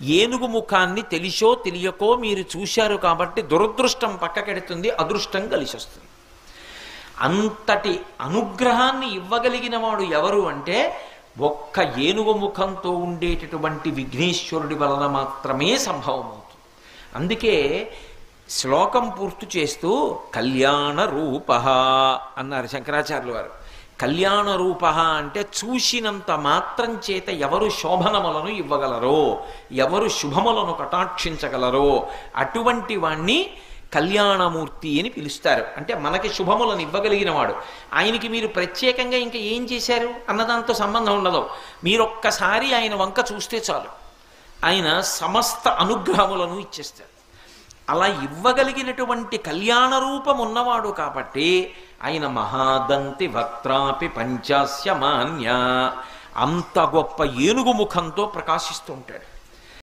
ఏనుగు ముఖాన్ని తెలిసో తెలియకో మీరు చూశారు కాబట్టి దురదృష్టం పక్కకెడుతుంది, అదృష్టం కలిసి వస్తుంది. అంతటి అనుగ్రహాన్ని ఇవ్వగలిగిన వాడు ఎవరు అంటే ఒక్క ఏనుగు ముఖంతో ఉండేటటువంటి విఘ్నేశ్వరుడి వలన మాత్రమే సంభవమవుతుంది. అందుకే శ్లోకం పూర్తి చేస్తూ కళ్యాణ రూప అన్నారు శంకరాచార్యుల వారు. కళ్యాణ రూప అంటే చూసినంత మాత్రం చేత ఎవరు శోభనములను ఇవ్వగలరో, ఎవరు శుభములను కటాక్షించగలరో అటువంటి వాణ్ణి కళ్యాణమూర్తి అని పిలుస్తారు. అంటే మనకి శుభములను ఇవ్వగలిగిన వాడు. ఆయనకి మీరు ప్రత్యేకంగా ఇంకా ఏం చేశారు అన్నదాంతో సంబంధం ఉండదు. మీరొక్కసారి ఆయన వంక చూస్తే చాలు, ఆయన సమస్త అనుగ్రహములను ఇచ్చేస్తారు. అలా ఇవ్వగలిగినటువంటి కళ్యాణ రూపం ఉన్నవాడు కాబట్టి ఆయన మహాదంతి వక్త్రాపి పంచాస్య మాన్య, అంత గొప్ప ఏనుగు ముఖంతో ప్రకాశిస్తూ ఉంటాడు.